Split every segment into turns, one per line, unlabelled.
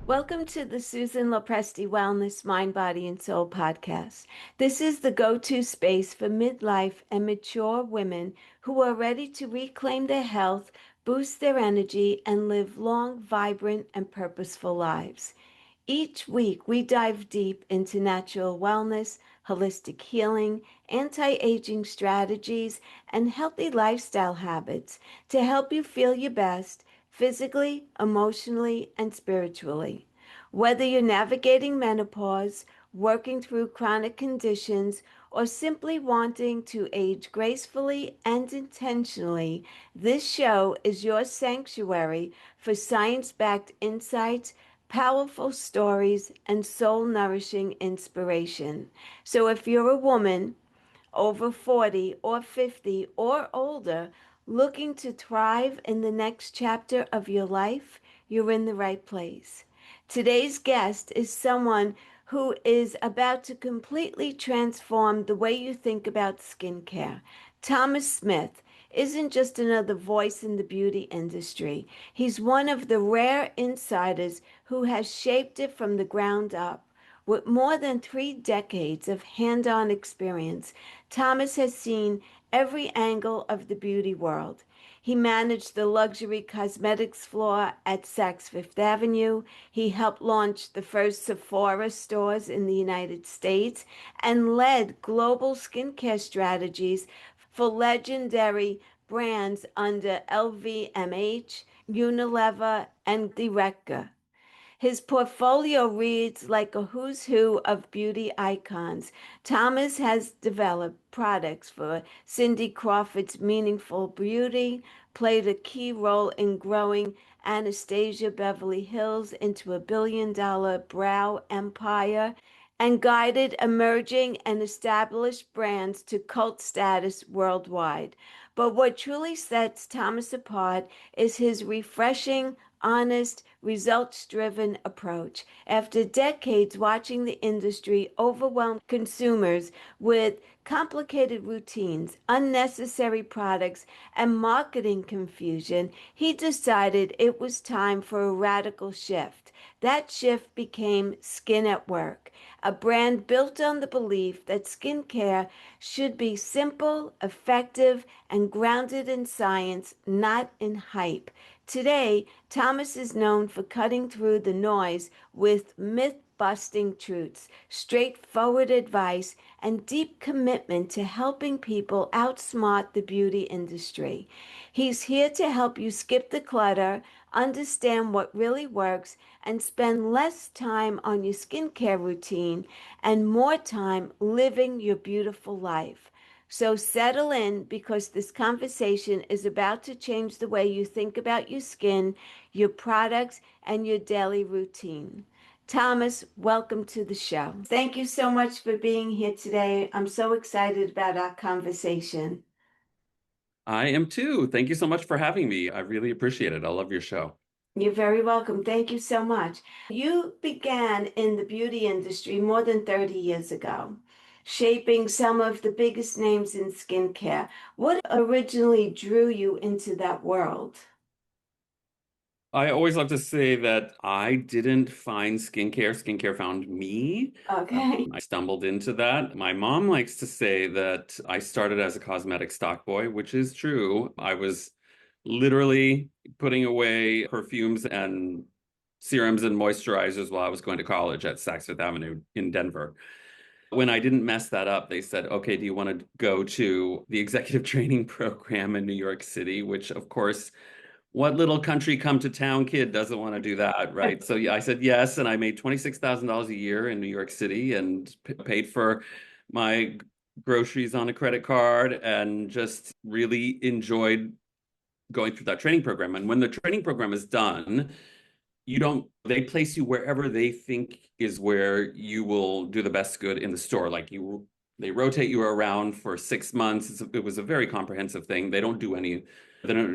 Welcome to the Susan Lopresti Wellness Mind, Body, and Soul podcast. This is the go-to space for midlife and mature women who are ready to reclaim their health, boost their energy, and live long, vibrant, and purposeful lives. Each week, we dive deep into natural wellness, holistic healing, anti-aging strategies, and healthy lifestyle habits to help you feel your best physically, emotionally, and spiritually. Whether you're navigating menopause, working through chronic conditions, or simply wanting to age gracefully and intentionally, this show is your sanctuary for science-backed insights, powerful stories, and soul nourishing inspiration. So if you're a woman over 40 or 50 or older looking to thrive in the next chapter of your life, you're in the right place. Today's guest is someone who is about to completely transform the way you think about skincare. Thomas Smith isn't just another voice in the beauty industry. He's one of the rare insiders who has shaped it from the ground up. With more than 3 decades of hand-on experience, Thomas has seen every angle of the beauty world. He managed the luxury cosmetics floor at Saks Fifth Avenue. He helped launch the first Sephora stores in the United States and led global skincare strategies for legendary brands under LVMH, Unilever, and Director. His portfolio reads like a who's who of beauty icons. Thomas has developed products for Cindy Crawford's Meaningful Beauty, played a key role in growing Anastasia Beverly Hills into a billion-dollar brow empire, and guided emerging and established brands to cult status worldwide. But what truly sets Thomas apart is his refreshing, honest, results-driven approach. After decades watching the industry overwhelm consumers with complicated routines, unnecessary products, and marketing confusion, he decided it was time for a radical shift. That shift became Skin at Work, a brand built on the belief that skincare should be simple, effective, and grounded in science, not in hype. Today, Thomas is known for cutting through the noise with myth-busting truths, straightforward advice, and deep commitment to helping people outsmart the beauty industry. He's here to help you skip the clutter, understand what really works, and spend less time on your skincare routine and more time living your beautiful life. So settle in because this conversation is about to change the way you think about your skin, your products, and your daily routine. Thomas, welcome to the show. Thank you so much for being here today. I'm so excited about our conversation.
I am too. Thank you so much for having me. I really appreciate it. I love your show.
You're very welcome. Thank you so much. You began in the beauty industry more than 30 years ago, shaping some of the biggest names in skincare. What originally drew you into that world?
I always love to say that I didn't find skincare. Skincare found me.
Okay.
I stumbled into that. My mom likes to say that I started as a cosmetic stock boy, which is true. I was literally putting away perfumes and serums and moisturizers while I was going to college at Saks Fifth Avenue in Denver. When I didn't mess that up, they said, okay, do you want to go to the executive training program in New York City? Which, of course, what little country come to town kid doesn't want to do that, right? So yeah, I said yes, and I made $26,000 a year in New York City and paid for my groceries on a credit card and just really enjoyed going through that training program. And when the training program is done, you don't they place you wherever they think is where you will do the best good in the store. They rotate you around for 6 months. It was a very comprehensive thing. They don't do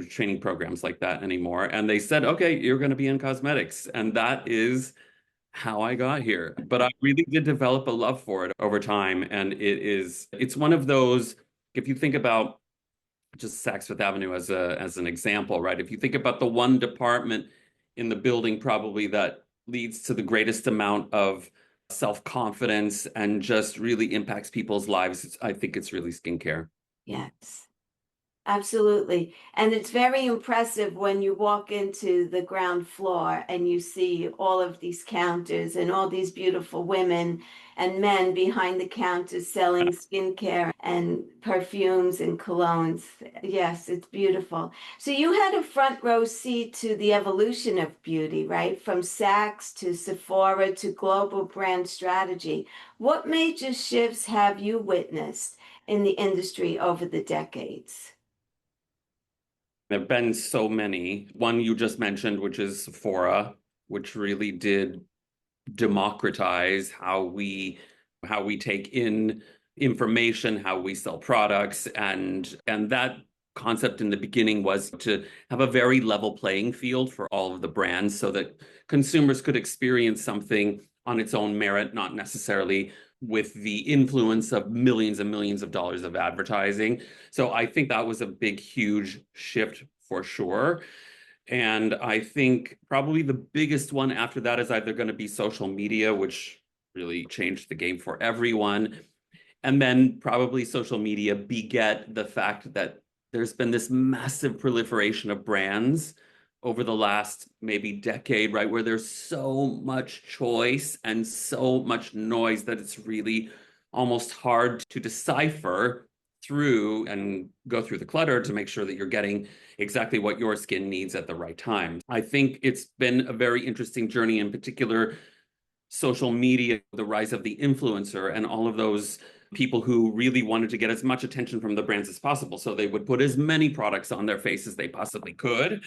training programs like that anymore. And they said, okay, you're going to be in cosmetics. And that is how I got here. But I really did develop a love for it over time. And it's one of those, if you think about just Saks Fifth Avenue as an example, right? If you think about the one department in the building probably that leads to the greatest amount of self-confidence and just really impacts people's lives, I think it's really skincare.
Yes. Absolutely. And it's very impressive when you walk into the ground floor and you see all of these counters and all these beautiful women and men behind the counters selling skincare and perfumes and colognes. Yes, it's beautiful. So you had a front row seat to the evolution of beauty, right? From Saks to Sephora to global brand strategy. What major shifts have you witnessed in the industry over the decades?
There have been so many. One you just mentioned, which is Sephora, which really did democratize how we take in information, how we sell products, and that concept in the beginning was to have a very level playing field for all of the brands so that consumers could experience something on its own merit, not necessarily with the influence of millions and millions of dollars of advertising. So I think that was a big, huge shift for sure. And I think probably the biggest one after that is either going to be social media, which really changed the game for everyone. And then probably social media beget the fact that there's been this massive proliferation of brands over the last maybe decade, right? Where there's so much choice and so much noise that it's really almost hard to decipher through and go through the clutter to make sure that you're getting exactly what your skin needs at the right time. I think it's been a very interesting journey, in particular social media, the rise of the influencer, and all of those people who really wanted to get as much attention from the brands as possible. So they would put as many products on their face as they possibly could.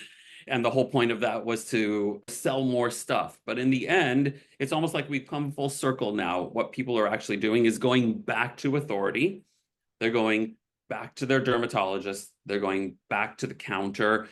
And the whole point of that was to sell more stuff. But in the end, it's almost like we've come full circle now. What people are actually doing is going back to authority. They're going back to their dermatologist. They're going back to the counter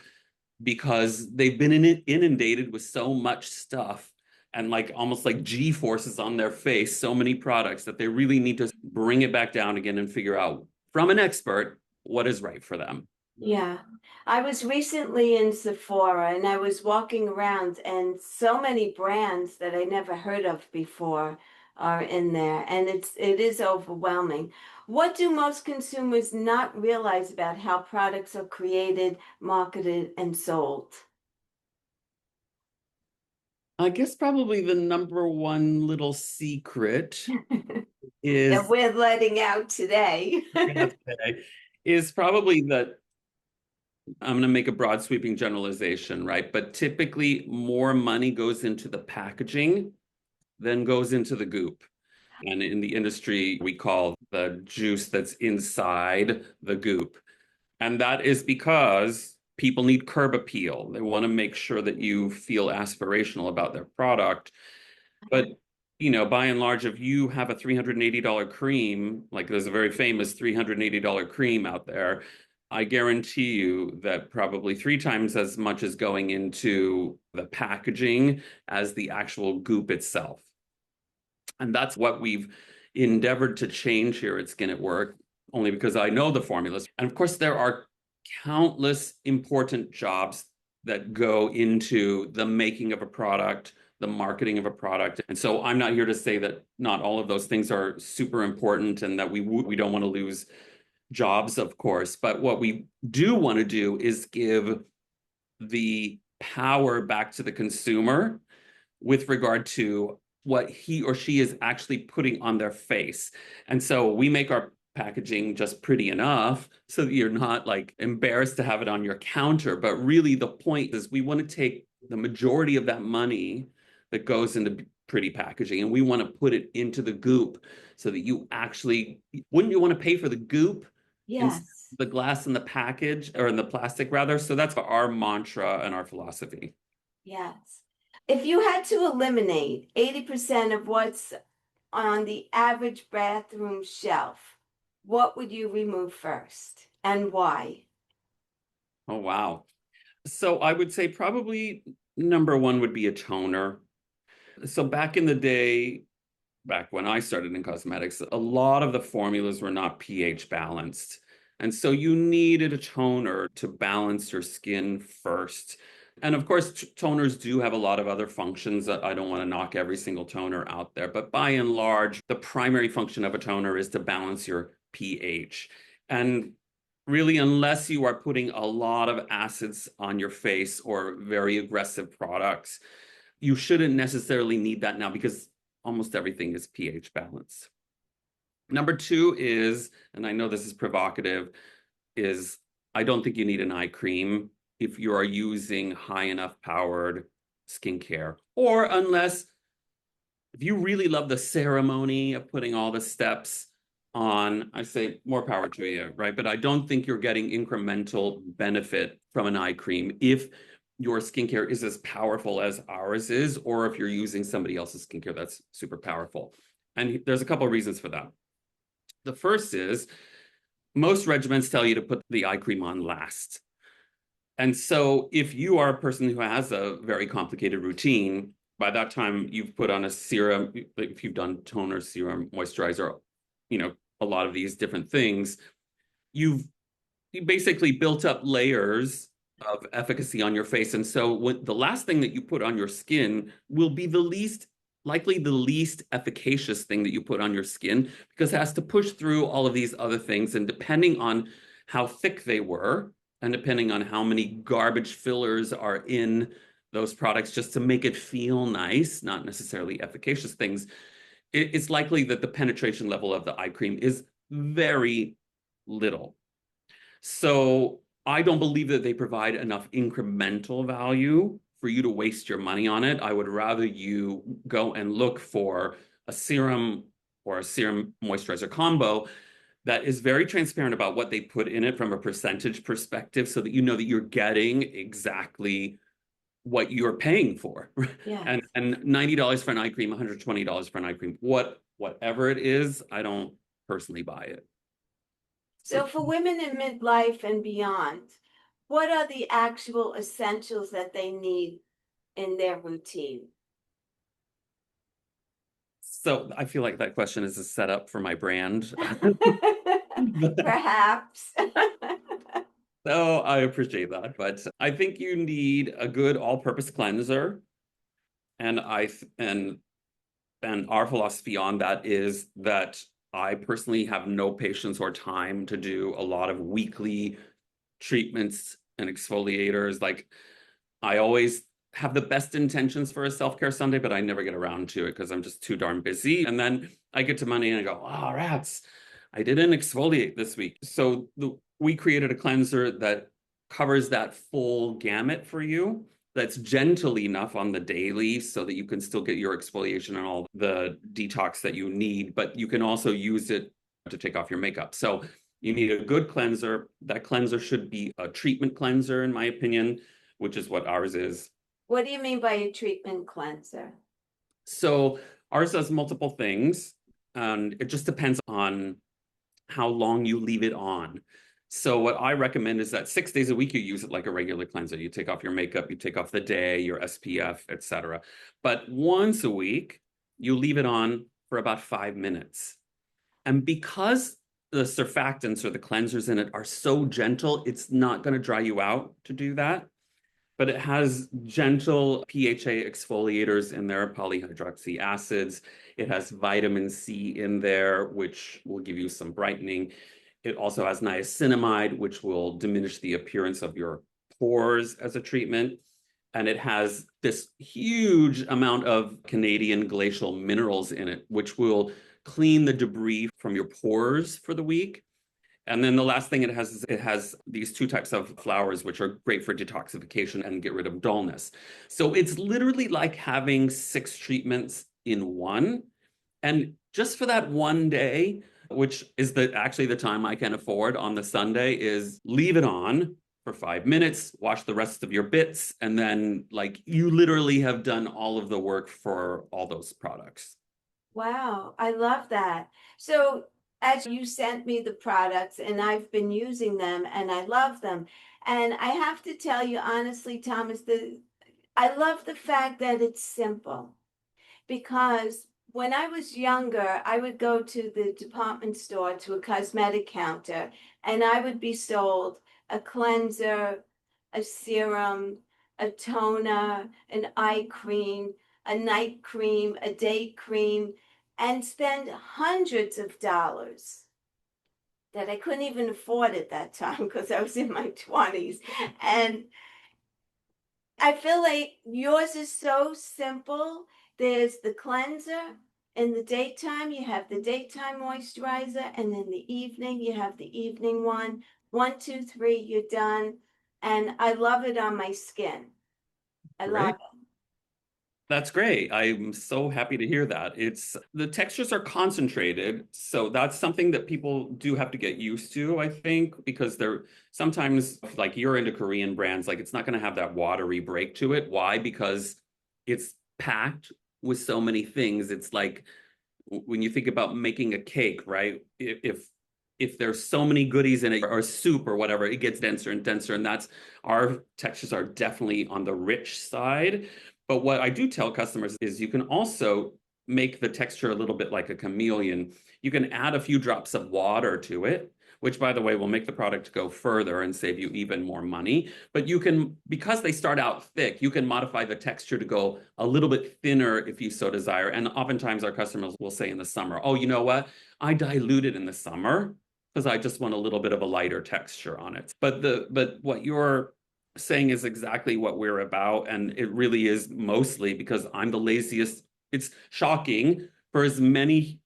because they've been inundated with so much stuff and like almost like G forces on their face, so many products that they really need to bring it back down again and figure out from an expert what is right for them.
Yeah. I was recently in Sephora and I was walking around and so many brands that I never heard of before are in there and it is overwhelming. What do most consumers not realize about how products are created, marketed, and sold?
I guess probably the number one little secret
That
is
we're letting out today.
is probably that I'm going to make a broad sweeping generalization, right? But typically more money goes into the packaging than goes into the goop. And in the industry, we call the juice that's inside the goop. And that is because people need curb appeal. They want to make sure that you feel aspirational about their product. But, by and large, if you have a $380 cream, like there's a very famous $380 cream out there, I guarantee you that probably three times as much is going into the packaging as the actual goop itself. And that's what we've endeavored to change here at Skin at Work, only because I know the formulas. And of course, there are countless important jobs that go into the making of a product, the marketing of a product. And so I'm not here to say that not all of those things are super important and that we don't want to lose jobs, of course. But what we do want to do is give the power back to the consumer with regard to what he or she is actually putting on their face. And so we make our packaging just pretty enough so that you're not like embarrassed to have it on your counter. But really, the point is we want to take the majority of that money that goes into pretty packaging and we want to put it into the goop so that you actually wouldn't you want to pay for the goop instead
Yes.
of the glass in the package or in the plastic rather? So that's our mantra and our philosophy.
Yes. If you had to eliminate 80% of what's on the average bathroom shelf, what would you remove first and why?
Oh, wow. So I would say probably number one would be a toner. So back in the day, back when I started in cosmetics, a lot of the formulas were not pH balanced. And so you needed a toner to balance your skin first. And of course, toners do have a lot of other functions. I don't want to knock every single toner out there, but by and large, the primary function of a toner is to balance your pH. And really, unless you are putting a lot of acids on your face or very aggressive products, you shouldn't necessarily need that now because almost everything is pH balance. Number two is, and I know this is provocative, is I don't think you need an eye cream if you are using high enough powered skincare, or unless if you really love the ceremony of putting all the steps on, I say more power to you, right? But I don't think you're getting incremental benefit from an eye cream if your skincare is as powerful as ours is, or if you're using somebody else's skincare that's super powerful. And there's a couple of reasons for that. The first is most regimens tell you to put the eye cream on last. And so if you are a person who has a very complicated routine, by that time you've put on a serum, if you've done toner, serum, moisturizer, a lot of these different things, you basically built up layers of efficacy on your face. And so the last thing that you put on your skin will be likely the least efficacious thing that you put on your skin because it has to push through all of these other things. And depending on how thick they were, and depending on how many garbage fillers are in those products just to make it feel nice, not necessarily efficacious things, it's likely that the penetration level of the eye cream is very little. So I don't believe that they provide enough incremental value for you to waste your money on it. I would rather you go and look for a serum or a serum moisturizer combo that is very transparent about what they put in it from a percentage perspective so that you know that you're getting exactly what you're paying for.
Yes.
And $90 for an eye cream, $120 for an eye cream, whatever it is, I don't personally buy it.
So for women in midlife and beyond, what are the actual essentials that they need in their routine?
So I feel like that question is a setup for my brand.
Perhaps.
So I appreciate that. But I think you need a good all-purpose cleanser. And and our philosophy on that is that I personally have no patience or time to do a lot of weekly treatments and exfoliators. Like I always have the best intentions for a self-care Sunday, but I never get around to it because I'm just too darn busy. And then I get to Monday and I go, oh, rats, I didn't exfoliate this week. So we created a cleanser that covers that full gamut for you. That's gentle enough on the daily so that you can still get your exfoliation and all the detox that you need, but you can also use it to take off your makeup. So you need a good cleanser. That cleanser should be a treatment cleanser, in my opinion, which is what ours is.
What do you mean by a treatment cleanser?
So ours does multiple things, and it just depends on how long you leave it on. So what I recommend is that 6 days a week you use it like a regular cleanser. You take off your makeup, you take off the day, your SPF, etc. But once a week, you leave it on for about 5 minutes. And because the surfactants or the cleansers in it are so gentle, it's not going to dry you out to do that. But it has gentle PHA exfoliators in there, polyhydroxy acids. It has vitamin C in there, which will give you some brightening. It also has niacinamide, which will diminish the appearance of your pores as a treatment. And it has this huge amount of Canadian glacial minerals in it, which will clean the debris from your pores for the week. And then the last thing it has these two types of flowers, which are great for detoxification and get rid of dullness. So it's literally like having 6 treatments in one. And just for that one day, which is actually the time I can afford on the Sunday, is leave it on for 5 minutes, wash the rest of your bits, and then like you literally have done all of the work for all those products.
Wow, I love that. So, as you sent me the products, and I've been using them and I love them. And I have to tell you honestly, Thomas, I love the fact that it's simple because when I was younger, I would go to the department store to a cosmetic counter and I would be sold a cleanser, a serum, a toner, an eye cream, a night cream, a day cream, and spend hundreds of dollars that I couldn't even afford at that time because I was in my 20s. And I feel like yours is so simple. There's the cleanser. In the daytime, you have the daytime moisturizer, and in the evening, you have the evening one. One, two, three, you're done. And I love it on my skin. I love
Great. That's great. I'm so happy to hear that. It's the textures are concentrated, so that's something that people do have to get used to, I think, because they're sometimes like you're into Korean brands, like it's not going to have that watery break to it. Why? Because it's packed with so many things. It's like when you think about making a cake, right? If there's so many goodies in it or soup or whatever, it gets denser and denser. And that's our textures are definitely on the rich side. But what I do tell customers is you can also make the texture a little bit like a chameleon. You can add a few drops of water to it, which by the way will make the product go further and save you even more money. But you can, because they start out thick, you can modify the texture to go a little bit thinner if you so desire. And oftentimes our customers will say in the summer, oh, you know what? I dilute it in the summer because I just want a little bit of a lighter texture on it. But what you're saying is exactly what we're about, and it really is mostly because I'm the laziest. It's shocking for as many.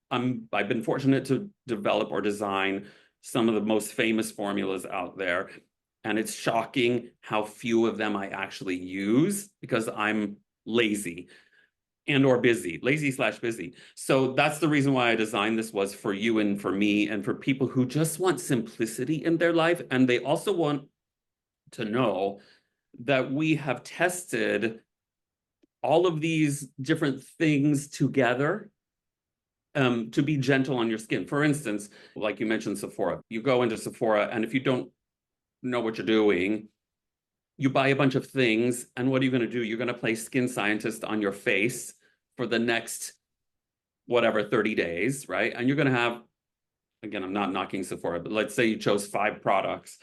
I've been fortunate to develop or design some of the most famous formulas out there, and it's shocking how few of them I actually use because I'm lazy and or busy, lazy slash busy. So that's the reason why I designed this was for you and for me and for people who just want simplicity in their life. And they also want to know that we have tested all of these different things together to be gentle on your skin. For instance, like you mentioned Sephora, you go into Sephora and if you don't know what you're doing, you buy a bunch of things. And what are you going to do? You're going to play skin scientist on your face for the next whatever 30 days, right? And you're going to have, again, I'm not knocking Sephora, but let's say you chose 5 products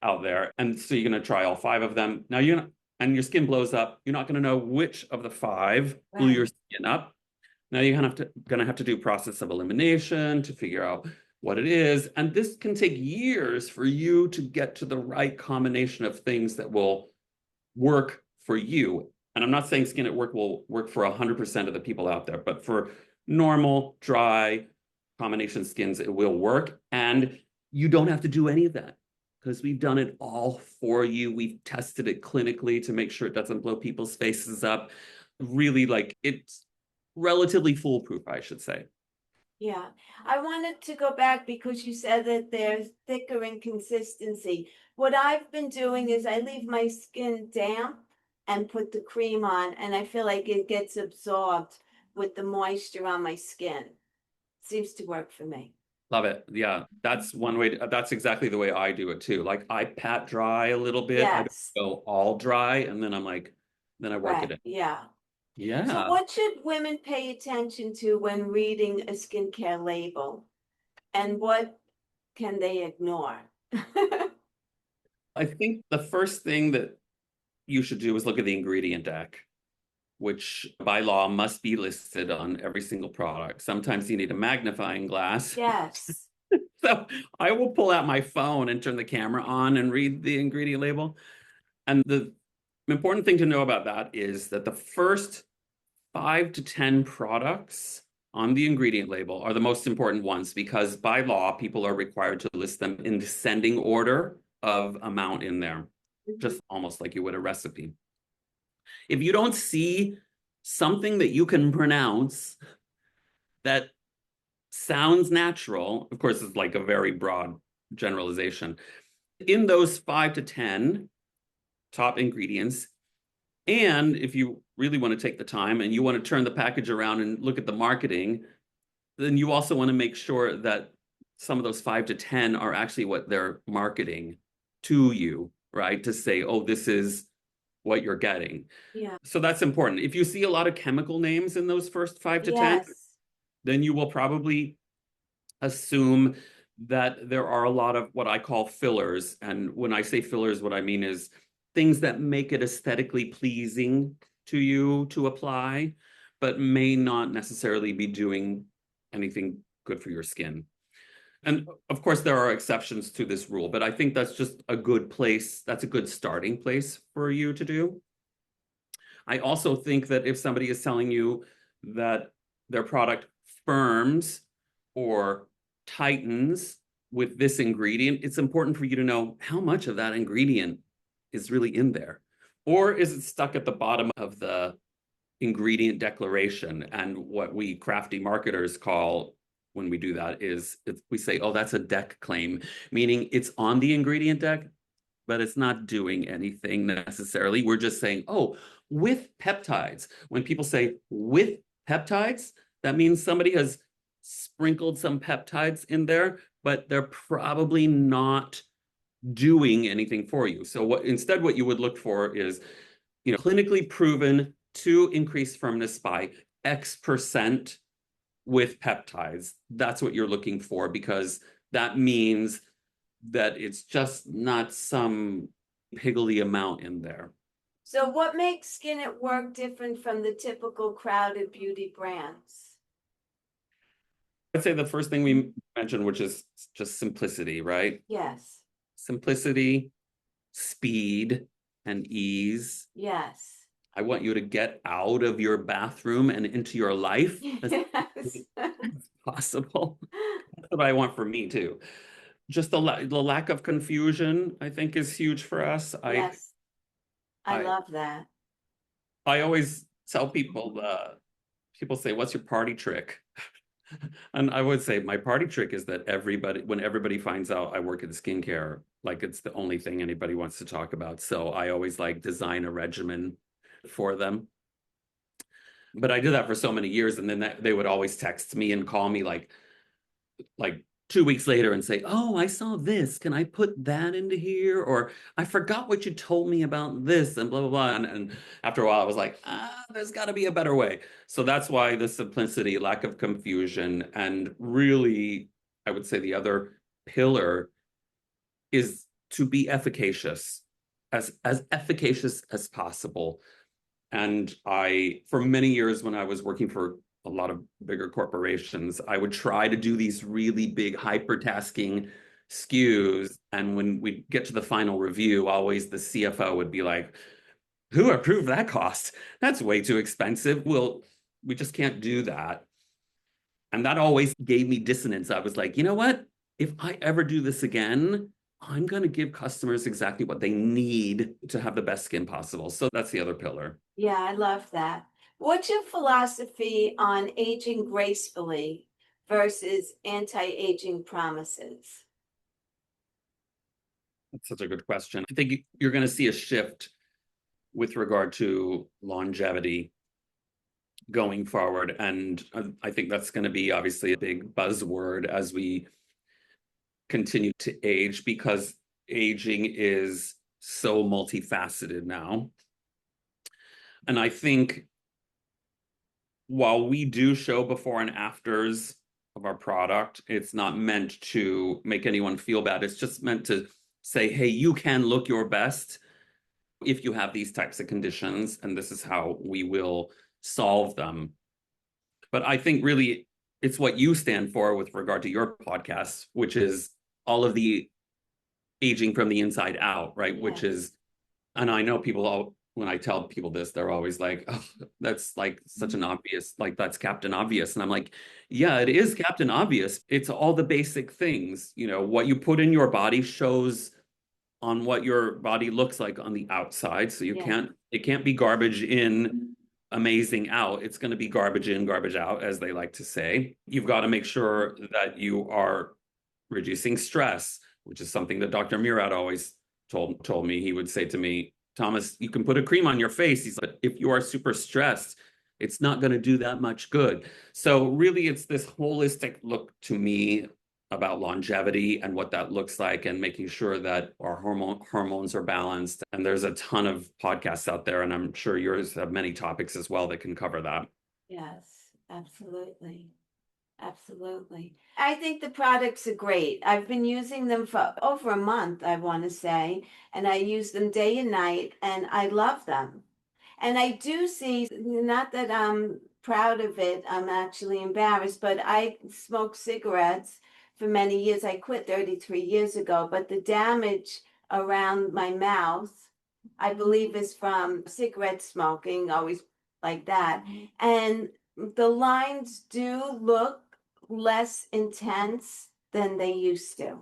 out there. And so you're going to try all 5 of them. Now you're not, and your skin blows up. You're not going to know which of the 5 blew your
Right.
skin up. Now you're going to have to do process of elimination to figure out what it is. And this can take years for you to get to the right combination of things that will work for you. And I'm not saying skin at work will work for 100% of the people out there, but for normal, dry, combination skins, it will work. And you don't have to do any of that because we've done it all for you. We've tested it clinically to make sure it doesn't blow people's faces up. Really, like it's relatively foolproof, I should say.
Yeah. I wanted to go back because you said that there's thicker in consistency. What I've been doing is I leave my skin damp and put the cream on, and I feel like it gets absorbed with the moisture on my skin. Seems to work for me.
Love it. Yeah, that's one way that's exactly the way I do it too. Like I pat dry a little bit. I don't
Yes.
go all dry and then I'm like, then I work
Right.
it in.
Yeah. So
Yeah.
what should women pay attention to when reading a skincare label? And what can they ignore?
I think the first thing that you should do is look at the ingredient deck, which by law must be listed on every single product. Sometimes you need a magnifying glass.
Yes.
So I will pull out my phone and turn the camera on and read the ingredient label. And the important thing to know about that is that the first 5 to 10 products on the ingredient label are the most important ones because by law, people are required to list them in descending order of amount in there,
Mhm.
just almost like you would a recipe. If you don't see something that you can pronounce that sounds natural, of course, it's like a very broad generalization. In those 5 to 10 top ingredients, and if you really want to take the time and you want to turn the package around and look at the marketing, then you also want to make sure that some of those 5 to 10 are actually what they're marketing to you, right? To say, oh, this is what you're getting.
Yeah.
So that's important. If you see a lot of chemical names in those first 5 to 10,
Yes.
then you will probably assume that there are a lot of what I call fillers. And when I say fillers, what I mean is things that make it aesthetically pleasing to you to apply, but may not necessarily be doing anything good for your skin. And of course, there are exceptions to this rule, but I think that's just a good place. That's a good starting place for you to do. I also think that if somebody is telling you that their product firms or tightens with this ingredient, it's important for you to know how much of that ingredient is really in there. Or is it stuck at the bottom of the ingredient declaration? And what we crafty marketers call when we do that is we say, oh, that's a deck claim, meaning it's on the ingredient deck, but it's not doing anything necessarily. We're just saying, oh, with peptides. When people say with peptides, that means somebody has sprinkled some peptides in there, but they're probably not doing anything for you. So what you would look for is, clinically proven to increase firmness by X% with peptides. That's what you're looking for, because that means that it's just not some piggly amount in there.
So what makes Skin at Work different from the typical crowded beauty brands?
I'd say the first thing we mentioned, which is just simplicity, right?
Yes.
Simplicity, speed, and ease.
Yes.
I want you to get out of your bathroom and into your life as
Yes.
possible. That's what I want for me too. Just the lack of confusion, I think, is huge for us.
Yes. I
I
love that.
I always tell people, people say, "What's your party trick?" And I would say my party trick is that when everybody finds out I work in skincare, like it's the only thing anybody wants to talk about. So I always like design a regimen for them. But I did that for so many years, and then they would always text me and call me like 2 weeks later and say, "Oh, I saw this. Can I put that into here?" Or "I forgot what you told me about this," and blah blah blah. And after a while, I was like, there's got to be a better way. So that's why the simplicity, lack of confusion, and really, I would say the other pillar is to be efficacious, as efficacious as possible. And for many years, when I was working for a lot of bigger corporations, I would try to do these really big hypertasking SKUs. And when we get to the final review, always the CFO would be like, "Who approved that cost? That's way too expensive. We just can't do that." And that always gave me dissonance. I was like, you know what? If I ever do this again, I'm going to give customers exactly what they need to have the best skin possible. So that's the other pillar.
Yeah, I love that. What's your philosophy on aging gracefully versus anti-aging promises?
That's such a good question. I think you're going to see a shift with regard to longevity going forward. And I think that's going to be obviously a big buzzword as we continue to age, because aging is so multifaceted now. And I think while we do show before and afters of our product, it's not meant to make anyone feel bad. It's just meant to say, hey, you can look your best if you have these types of conditions, and this is how we will solve them. But I think really it's what you stand for with regard to your podcast, which is all of the aging from the inside out, right? Which
Yes.
is, and I know when I tell people this, they're always like, oh, that's like such an obvious, like that's Captain Obvious. And I'm like, yeah, it is Captain Obvious. It's all the basic things. What you put in your body shows on what your body looks like on the outside. So
Yes.
it can't be garbage in, amazing out. It's going to be garbage in, garbage out, as they like to say. You've got to make sure that you are reducing stress, which is something that Dr. Murad always told me. He would say to me, "Thomas, you can put a cream on your face." He's like, "If you are super stressed, it's not going to do that much good." So really, it's this holistic look to me about longevity and what that looks like, and making sure that our hormones are balanced. And there's a ton of podcasts out there, and I'm sure yours have many topics as well that can cover that.
Yes, absolutely. Absolutely. I think the products are great. I've been using them for over a month, I want to say, and I use them day and night, and I love them. And I do see, not that I'm proud of it, I'm actually embarrassed, but I smoked cigarettes for many years. I quit 33 years ago, but the damage around my mouth, I believe, is from cigarette smoking, always like that. And the lines do look less intense than they used to.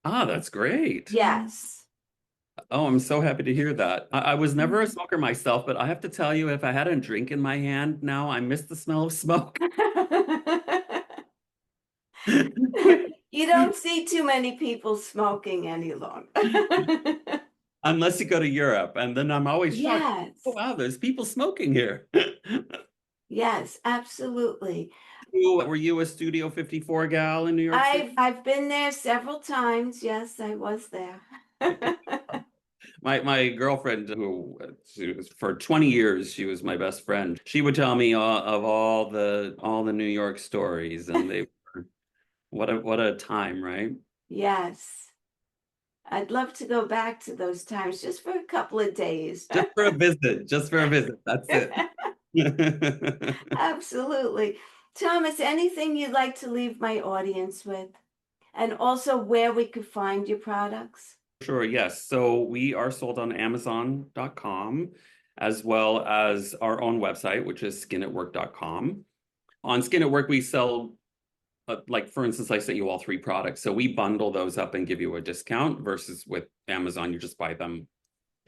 Ah, that's great.
Yes.
Oh, I'm so happy to hear that. I was never a smoker myself, but I have to tell you, if I had a drink in my hand now, I miss the smell of smoke.
You don't see too many people smoking any longer.
Unless you go to Europe, and then I'm always shocked. Oh,
Yes,
wow, there's people smoking here.
yes, absolutely.
Were you a Studio 54 gal in New York City?
I've been there several times. Yes, I was there.
My girlfriend, who she was, for 20 years, she was my best friend. She would tell me of all the New York stories, and they were what a time, right?
Yes, I'd love to go back to those times just for a couple of days.
Just for a visit, just for a visit. That's it.
Absolutely. Thomas, anything you'd like to leave my audience with? And also where we could find your products?
Sure, yes. So we are sold on Amazon.com as well as our own website, which is skinatwork.com. On Skin at Work, we sell, like for instance, I sent you all three products. So we bundle those up and give you a discount versus with Amazon, you just buy them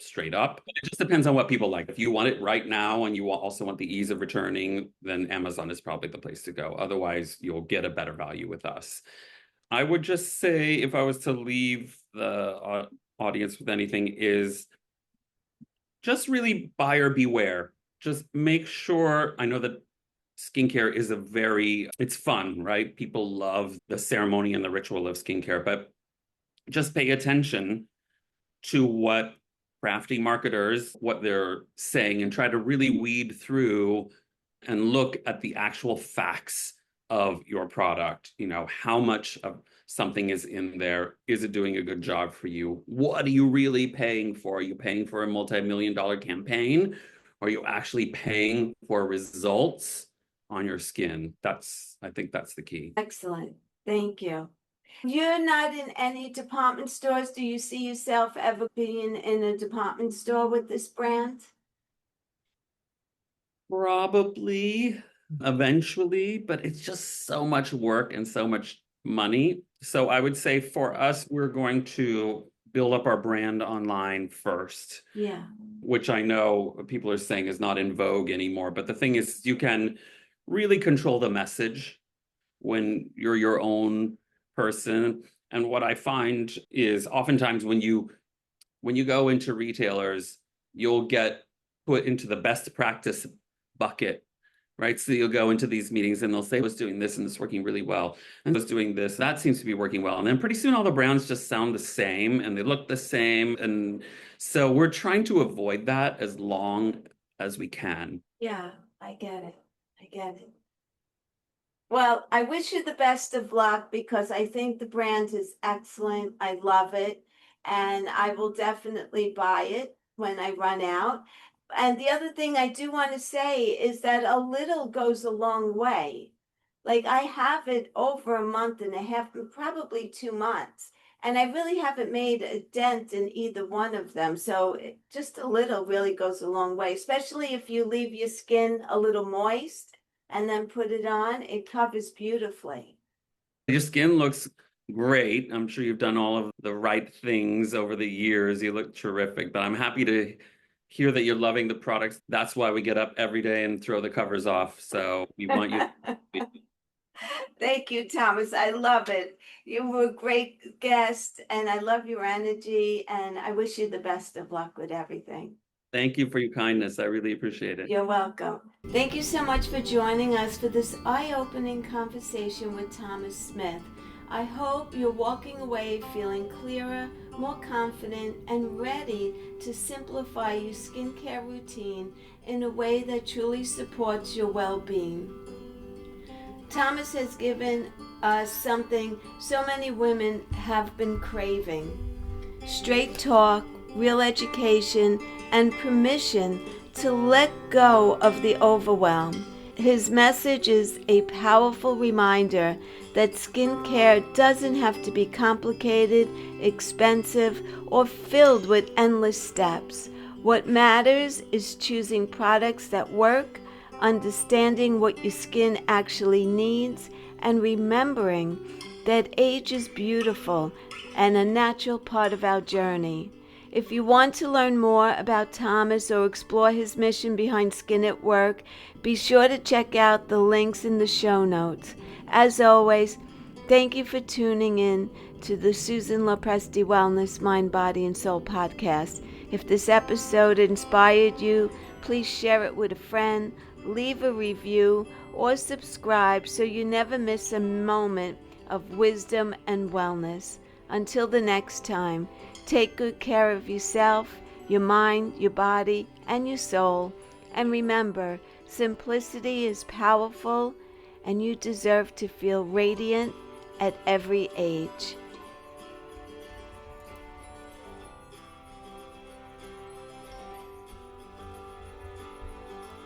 straight up. It just depends on what people like. If you want it right now and you also want the ease of returning, then Amazon is probably the place to go. Otherwise, you'll get a better value with us. I would just say, if I was to leave the audience with anything, is just really buyer beware. Just make sure, I know that skincare is it's fun, right? People love the ceremony and the ritual of skincare, but just pay attention to what crafty marketers, what they're saying, and try to really weed through and look at the actual facts of your product. You know, how much of something is in there? Is it doing a good job for you? What are you really paying for? Are you paying for a multi-million-dollar campaign? Or are you actually paying for results on your skin? I think that's the key.
Excellent. Thank you. You're not in any department stores. Do you see yourself ever being in a department store with this brand?
Probably eventually, but it's just so much work and so much money. So I would say for us, we're going to build up our brand online first,
Yeah.
which I know people are saying is not in vogue anymore. But the thing is, you can really control the message when you're your own person. And what I find is oftentimes when you go into retailers, you'll get put into the best practice bucket, right? So you'll go into these meetings and they'll say, I was doing this and it's working really well. And I was doing this, that seems to be working well. And then pretty soon all the brands just sound the same and they look the same. And so we're trying to avoid that as long as we can.
Yeah, I get it. I get it. Well, I wish you the best of luck because I think the brand is excellent. I love it. And I will definitely buy it when I run out. And the other thing I do want to say is that a little goes a long way. Like I have it over a month and a half, probably 2 months. And I really haven't made a dent in either one of them. So just a little really goes a long way, especially if you leave your skin a little moist and then put it on, it covers beautifully.
Your skin looks great. I'm sure you've done all of the right things over the years. You look terrific, but I'm happy to hear that you're loving the products. That's why we get up every day and throw the covers off. So we want you to.
Thank you, Thomas. I love it. You were a great guest, and I love your energy, and I wish you the best of luck with everything.
Thank you for your kindness. I really appreciate it.
You're welcome. Thank you so much for joining us for this eye-opening conversation with Thomas Smith. I hope you're walking away feeling clearer, more confident, and ready to simplify your skincare routine in a way that truly supports your well-being. Thomas has given us something so many women have been craving: straight talk, real education, and permission to let go of the overwhelm. His message is a powerful reminder that skincare doesn't have to be complicated, expensive, or filled with endless steps. What matters is choosing products that work, understanding what your skin actually needs, and remembering that age is beautiful and a natural part of our journey. If you want to learn more about Thomas or explore his mission behind Skin at Work, be sure to check out the links in the show notes. As always, thank you for tuning in to the Susan Lopresti Wellness Mind, Body, and Soul podcast. If this episode inspired you, please share it with a friend, leave a review, or subscribe so you never miss a moment of wisdom and wellness. Until the next time, take good care of yourself, your mind, your body, and your soul. And remember, simplicity is powerful, and you deserve to feel radiant at every age.